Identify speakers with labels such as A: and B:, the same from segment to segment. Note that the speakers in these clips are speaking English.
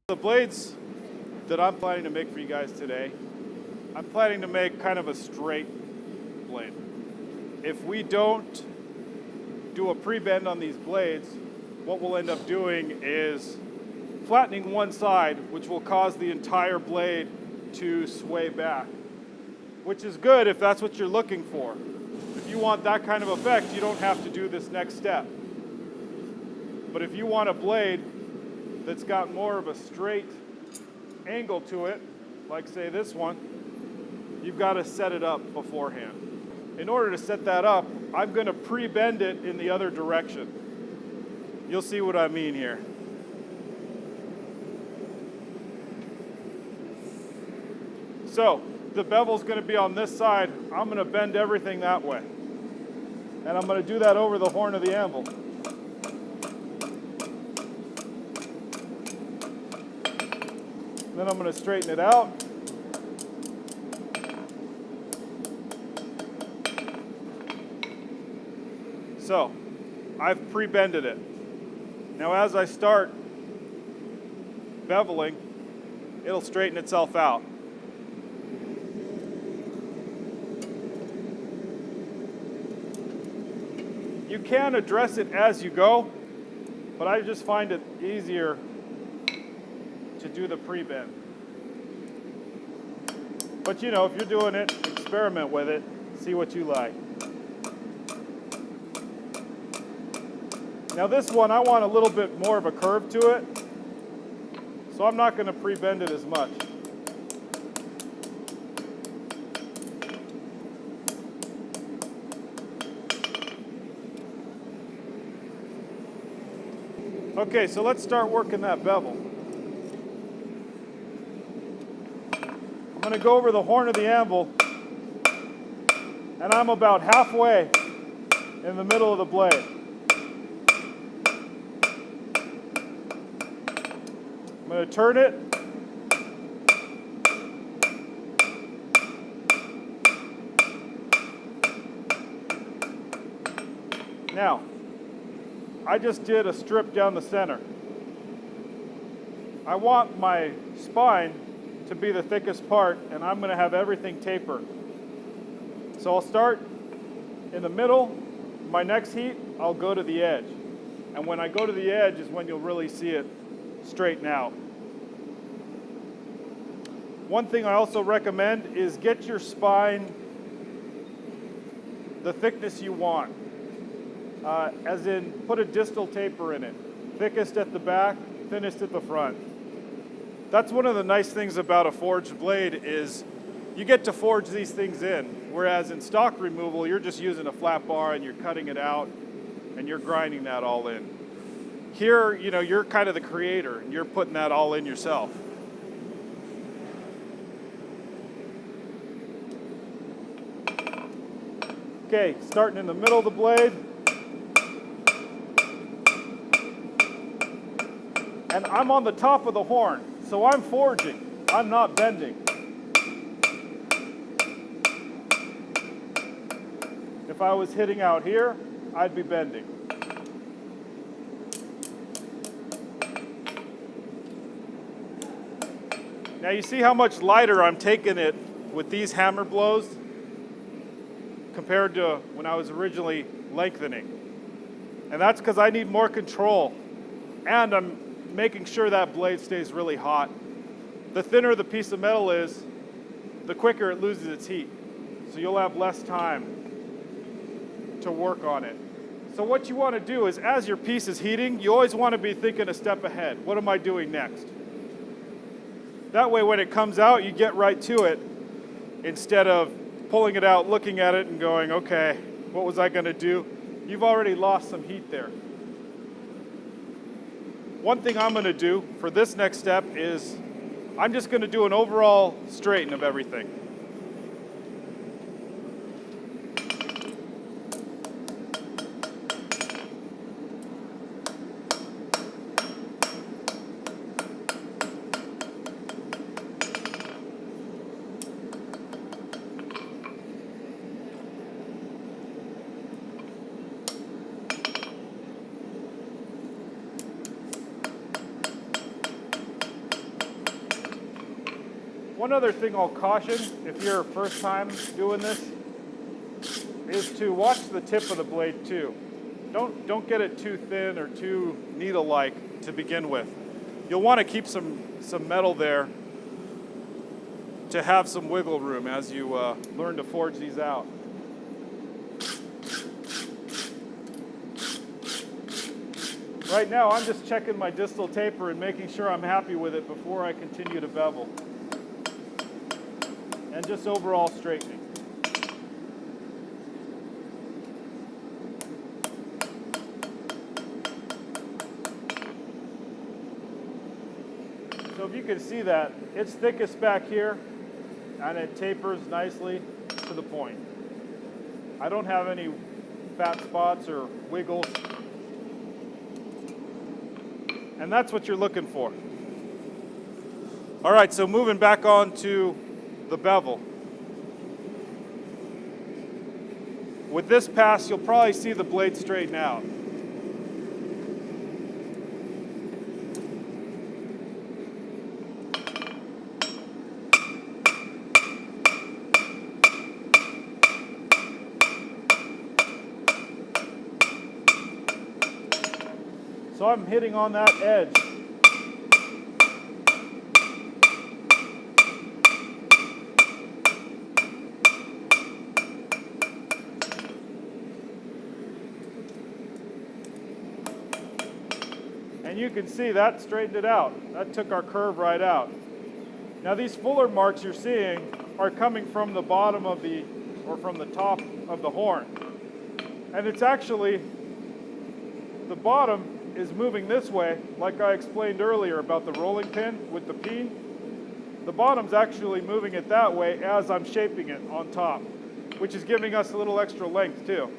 A: The blades that I'm planning to make for you guys today, I'm planning to make kind of a straight blade. If we don't do a pre-bend on these blades, what we'll end up doing is flattening one side, which will cause the entire blade to sway back, which is good if that's what you're looking for. If you want that kind of effect, you don't have to do this next step. But if you want a blade that's got more of a straight angle to it, like say this one, you've got to set it up beforehand. In order to set that up, I'm going to pre-bend it in the other direction. You'll see what I mean here. So the bevel's going to be on this side. I'm going to bend everything that way. And I'm going to do that over the horn of the anvil. Then I'm going to straighten it out. So, I've pre-bended it. Now as I start beveling, it'll straighten itself out. You can address it as you go, but I just find it easier to do the pre-bend. But you know, if you're doing it, experiment with it, see what you like. Now this one, I want a little bit more of a curve to it, so I'm not going to pre-bend it as much. Okay, so let's start working that bevel. I'm going to go over the horn of the anvil, and I'm about halfway in the middle of the blade. I'm going to turn it. Now, I just did a strip down the center. I want my spine to be the thickest part, and I'm going to have everything taper. So I'll start in the middle. My next heat, I'll go to the edge. And when I go to the edge is when you'll really see it straighten out. One thing I also recommend is get your spine the thickness you want. As in, put a distal taper in it. Thickest at the back, thinnest at the front. That's one of the nice things about a forged blade is you get to forge these things in, whereas in stock removal, you're just using a flat bar and you're cutting it out and you're grinding that all in. Here, you know, you're kind of the creator and you're putting that all in yourself. Okay, starting in the middle of the blade. And I'm on the top of the horn, so I'm forging. I'm not bending. If I was hitting out here, I'd be bending. Now you see how much lighter I'm taking it with these hammer blows compared to when I was originally lengthening. And that's because I need more control. And I'm making sure that blade stays really hot. The thinner the piece of metal is, the quicker it loses its heat. So you'll have less time to work on it. So what you want to do is, as your piece is heating, you always want to be thinking a step ahead. What am I doing next? That way when it comes out, you get right to it instead of pulling it out, looking at it and going, okay, what was I going to do? You've already lost some heat there. One thing I'm going to do for this next step is I'm just going to do an overall straighten of everything. One other thing I'll caution if you're first time doing this is to watch the tip of the blade too. Don't get it too thin or too needle-like to begin with. You'll want to keep some metal there to have some wiggle room as you learn to forge these out. Right now I'm just checking my distal taper and making sure I'm happy with it before I continue to bevel. And just overall straightening. So if you can see that, it's thickest back here and it tapers nicely to the point. I don't have any fat spots or wiggles. And that's what you're looking for. All right, so moving back on to the bevel. With this pass, you'll probably see the blade straighten out. So I'm hitting on that edge. And you can see that straightened it out. That took our curve right out. Now these fuller marks you're seeing are coming from the bottom of or from the top of the horn. And it's actually, the bottom is moving this way, like I explained earlier about the rolling pin with the peen. The bottom's actually moving it that way as I'm shaping it on top, which is giving us a little extra length too.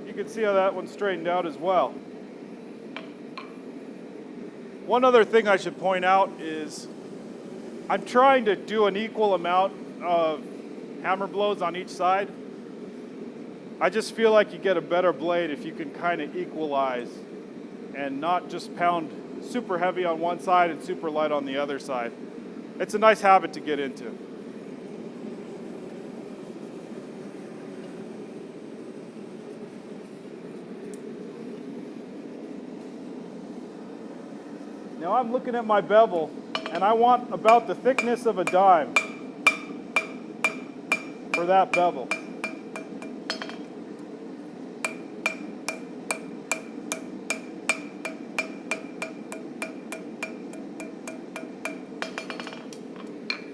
A: You can see how that one straightened out as well. One other thing I should point out is I'm trying to do an equal amount of hammer blows on each side. I just feel like you get a better blade if you can kind of equalize and not just pound super heavy on one side and super light on the other side. It's a nice habit to get into. Now I'm looking at my bevel and I want about the thickness of a dime for that bevel.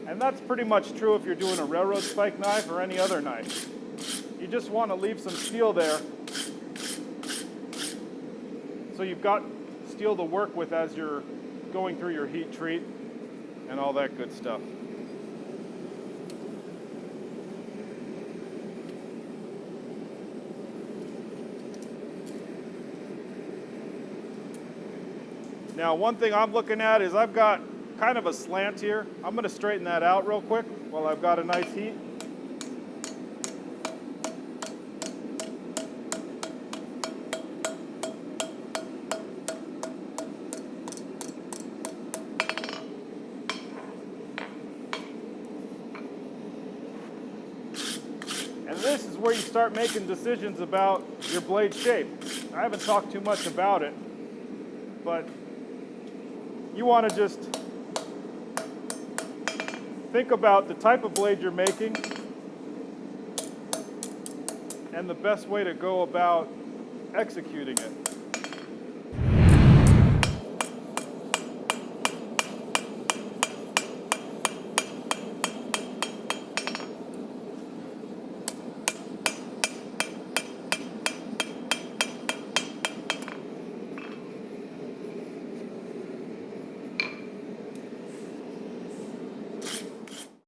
A: And that's pretty much true if you're doing a railroad spike knife or any other knife. You just want to leave some steel there so you've got steel to work with as you're going through your heat treat and all that good stuff. Now one thing I'm looking at is I've got kind of a slant here. I'm going to straighten that out real quick while I've got a nice heat. And this is where you start making decisions about your blade shape. I haven't talked too much about it, but you want to just think about the type of blade you're making and the best way to go about executing it.